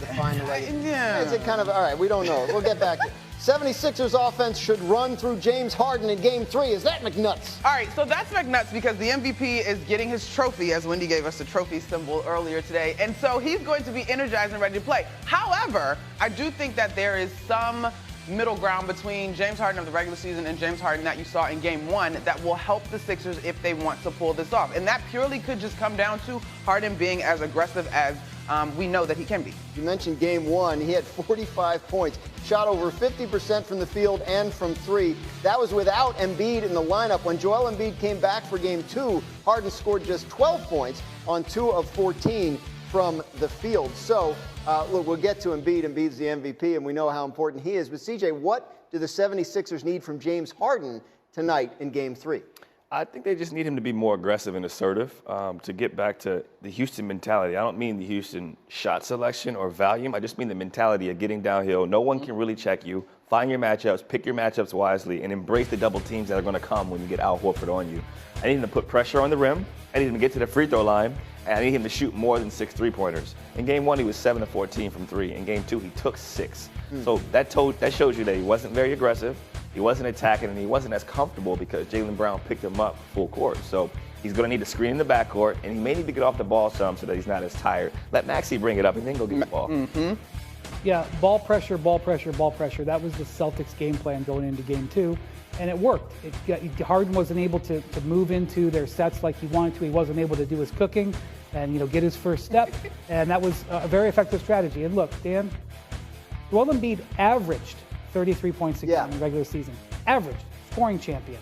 to find the right. Yeah. Is it kind of, all right, we don't know. We'll get back to it. 76ers offense should run through James Harden in Game 3. Is that McNuts? All right, so that's McNuts because the MVP is getting his trophy, as Wendy gave us the trophy symbol earlier today. And so he's going to be energized and ready to play. However, I do think that there is some middle ground between James Harden of the regular season and James Harden that you saw in Game 1 that will help the Sixers if they want to pull this off. And that purely could just come down to Harden being as aggressive as we know that he can be. You mentioned Game 1. He had 45 points, shot over 50% from the field and from 3. That was without Embiid in the lineup. When Joel Embiid came back for Game 2, Harden scored just 12 points on 2 of 14 from the field. So, look, we'll get to Embiid. Embiid's the MVP, and we know how important he is. But, CJ, what do the 76ers need from James Harden tonight in Game 3? I think they just need him to be more aggressive and assertive to get back to the Houston mentality. I don't mean the Houston shot selection or volume. I just mean the mentality of getting downhill. No one can really check you. Find your matchups, pick your matchups wisely, and embrace the double teams that are going to come when you get Al Horford on you. I need him to put pressure on the rim. I need him to get to the free throw line. And I need him to shoot more than 6 3-pointers. In Game 1, he was 7 of 14 from 3. In Game 2, he took 6. So that shows you that he wasn't very aggressive. He wasn't attacking, and he wasn't as comfortable because Jaylen Brown picked him up full court. So he's going to need to screen in the backcourt, and he may need to get off the ball some so that he's not as tired. Let Maxey bring it up, and then go get the ball. Yeah, ball pressure, ball pressure, ball pressure. That was the Celtics' game plan going into Game 2, and it worked. Harden wasn't able to move into their sets like he wanted to. He wasn't able to do his cooking and get his first step, and that was a very effective strategy. And look, Dan, Joel Embiid averaged 33 points a game in the regular season. Average, scoring champion.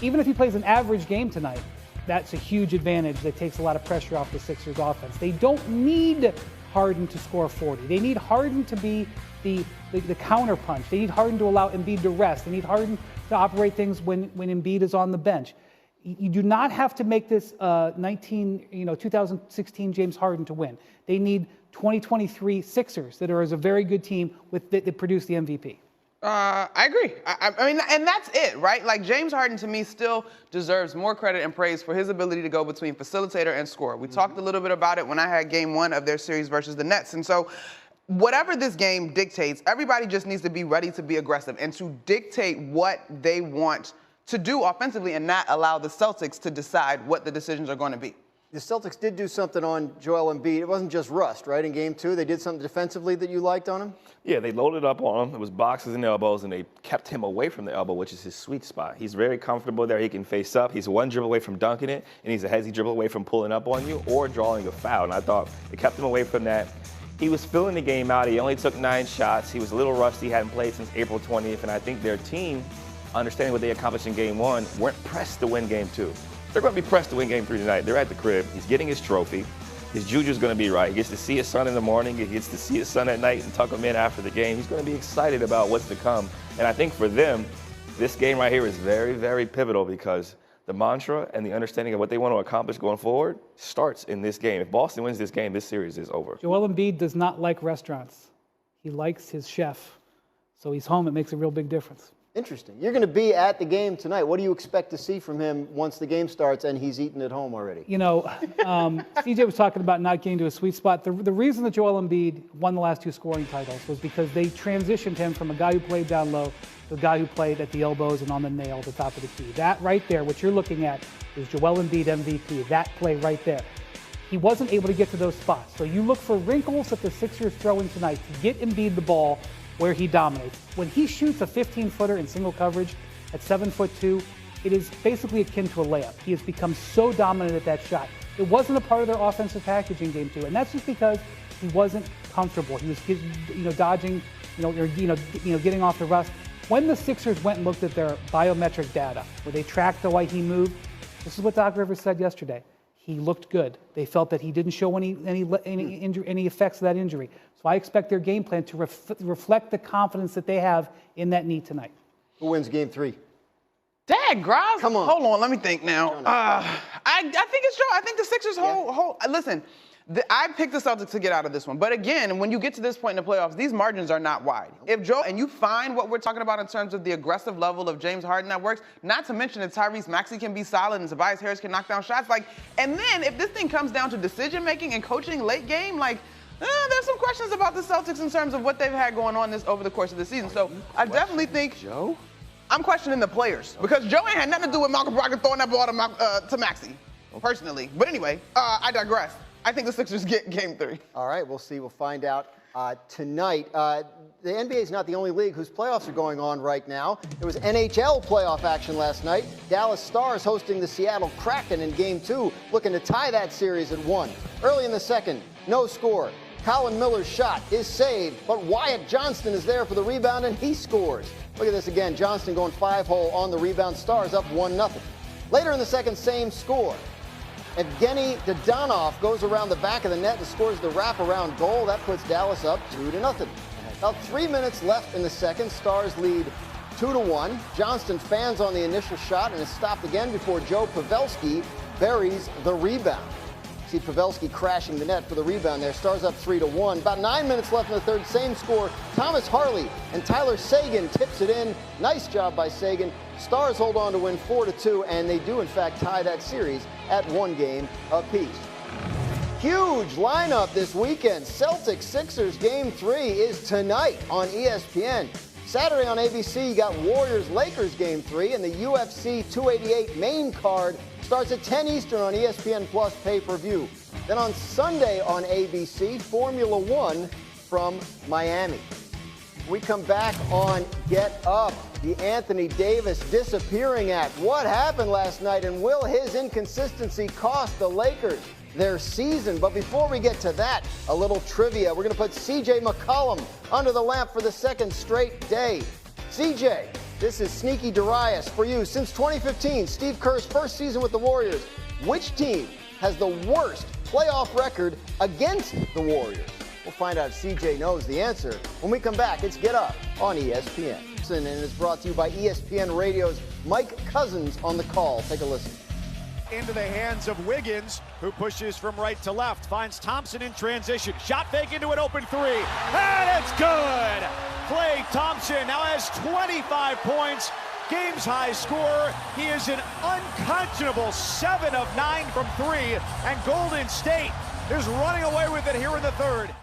Even if he plays an average game tonight, that's a huge advantage that takes a lot of pressure off the Sixers offense. They don't need Harden to score 40. They need Harden to be the counterpunch. They need Harden to allow Embiid to rest. They need Harden to operate things when Embiid is on the bench. You do not have to make this 2016 James Harden to win. They need 2023 Sixers that are as a very good team that produce the MVP. I agree. I mean, and that's it, right? Like, James Harden, to me, still deserves more credit and praise for his ability to go between facilitator and scorer. We talked a little bit about it when I had Game 1 of their series versus the Nets. And so whatever this game dictates, everybody just needs to be ready to be aggressive and to dictate what they want to do offensively and not allow the Celtics to decide what the decisions are going to be. The Celtics did do something on Joel Embiid. It wasn't just rust, right? In Game 2, they did something defensively that you liked on him? Yeah, they loaded up on him. It was boxes and elbows, and they kept him away from the elbow, which is his sweet spot. He's very comfortable there. He can face up. He's one dribble away from dunking it, and he's a hezzy dribble away from pulling up on you or drawing a foul. And I thought it kept him away from that. He was filling the game out. He only took 9 shots. He was a little rusty. He hadn't played since April 20th, and I think their team, understanding what they accomplished in Game 1, weren't pressed to win Game 2. They're going to be pressed to win Game 3 tonight. They're at the crib. He's getting his trophy. His juju's going to be right. He gets to see his son in the morning. He gets to see his son at night and tuck him in after the game. He's going to be excited about what's to come. And I think for them, this game right here is very, very pivotal because the mantra and the understanding of what they want to accomplish going forward starts in this game. If Boston wins this game, this series is over. Joel Embiid does not like restaurants. He likes his chef. So he's home. It makes a real big difference. Interesting. You're going to be at the game tonight. What do you expect to see from him once the game starts and he's eaten at home already? CJ was talking about not getting to a sweet spot. The reason that Joel Embiid won the last 2 scoring titles was because they transitioned him from a guy who played down low to a guy who played at the elbows and on the nail at the top of the key. That right there, what you're looking at, is Joel Embiid MVP. That play right there. He wasn't able to get to those spots. So you look for wrinkles that the Sixers throw in tonight to get Embiid the ball where he dominates. When he shoots a 15-footer in single coverage at 7'2", it is basically akin to a layup. He has become so dominant at that shot. It wasn't a part of their offensive package in Game 2, and that's just because he wasn't comfortable. He was, dodging, getting off the rust. When the Sixers went and looked at their biometric data, where they tracked the way he moved, this is what Doc Rivers said yesterday. He looked good. They felt that he didn't show any effects of that injury. So I expect their game plan to reflect the confidence that they have in that knee tonight. Who wins Game 3? Dad, Groz. Come on. Hold on, let me think now. I think it's Joe. I think the Sixers listen, I picked the Celtics to get out of this one. But again, when you get to this point in the playoffs, these margins are not wide. If Joe, and you find what we're talking about in terms of the aggressive level of James Harden that works, not to mention that Tyrese Maxey can be solid and Tobias Harris can knock down shots. And then if this thing comes down to decision-making and coaching late game, There's some questions about the Celtics in terms of what they've had going on over the course of the season. So I definitely think Joe? I'm questioning the players because Joe ain't had nothing to do with Malcolm Brogdon throwing that ball to Maxey, personally. But anyway, I digress. I think the Sixers get Game 3. All right, we'll see. We'll find out tonight. The NBA is not the only league whose playoffs are going on right now. There was NHL playoff action last night. Dallas Stars hosting the Seattle Kraken in Game 2, looking to tie that series at 1. Early in the second, no score. Colin Miller's shot is saved, but Wyatt Johnston is there for the rebound, and he scores. Look at this again. Johnston going 5-hole on the rebound. Stars up 1-0. Later in the second, same score. Evgeny Dodonov goes around the back of the net and scores the wraparound goal. That puts Dallas up 2-0. About 3 minutes left in the second. Stars lead 2-1. Johnston fans on the initial shot and is stopped again before Joe Pavelski buries the rebound. See Pavelski crashing the net for the rebound there. Stars up 3-1. About 9 minutes left in the third, same score. Thomas Harley and Tyler Seguin tips it in. Nice job by Seguin. Stars hold on to win 4-2, and they do in fact tie that series at 1 game apiece. Huge lineup this weekend. Celtics Sixers Game 3 is tonight on ESPN. Saturday on ABC, you got Warriors Lakers Game 3, and the UFC 288 main card starts at 10 Eastern on ESPN Plus pay-per-view. Then on Sunday on ABC, Formula One from Miami. We come back on Get Up. The Anthony Davis disappearing act. What happened last night, and will his inconsistency cost the Lakers their season? But before we get to that, a little trivia. We're going to put CJ McCollum under the lamp for the second straight day. CJ, this is Sneaky Darius for you. Since 2015, Steve Kerr's first season with the Warriors, which team has the worst playoff record against the Warriors? We'll find out if CJ knows the answer when we come back. It's Get Up on ESPN. And it's brought to you by ESPN Radio's Mike Cousins on the call. Take a listen. Into the hands of Wiggins, who pushes from right to left, finds Thompson in transition. Shot fake into an open three, and it's good! Klay Thompson now has 25 points, game's high scorer. He is an unconscionable 7 of 9 from 3, and Golden State is running away with it here in the third.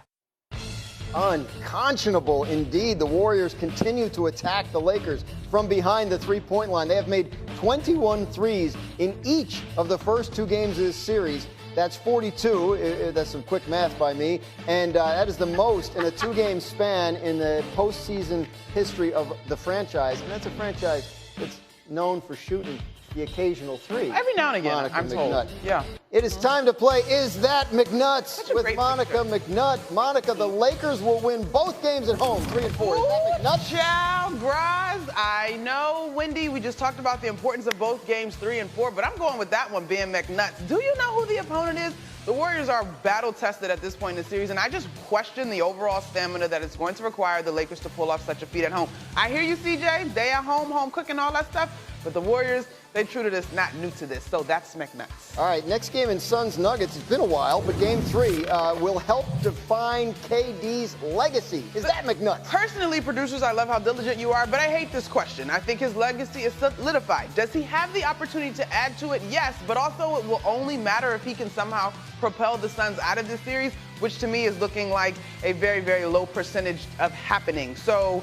Unconscionable indeed. The Warriors continue to attack the Lakers from behind the three-point line. They have made 21 threes in each of the first 2 games of this series. That's 42. That's some quick math by me. And that is the most in a 2-game span in the postseason history of the franchise. And that's a franchise that's known for shooting the occasional 3. Every now and again, Monica I'm told. McNutt. Yeah. It is time to play Is That McNuts with Monica McNutt. Monica, the Lakers will win both games at home, 3 and 4. Is that McNutt? Child, Graz, I know, Wendy, we just talked about the importance of both games 3 and 4, but I'm going with that one being McNuts. Do you know who the opponent is? The Warriors are battle-tested at this point in the series, and I just question the overall stamina that it's going to require the Lakers to pull off such a feat at home. I hear you, CJ. They at home, home cooking, all that stuff. But the Warriors, they true to this, not new to this. So that's McNuts. All right, next game in Suns Nuggets. It's been a while, but Game 3 will help define KD's legacy. Is that McNuts? Personally, producers, I love how diligent you are, but I hate this question. I think his legacy is solidified. Does he have the opportunity to add to it? Yes, but also it will only matter if he can somehow propel the Suns out of this series, which to me is looking like a very, very low percentage of happening. So,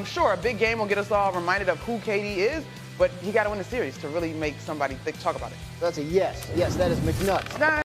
sure, a big game will get us all reminded of who KD is, but he got to win the series to really make somebody talk about it. That's a yes. Yes, that is McNutt.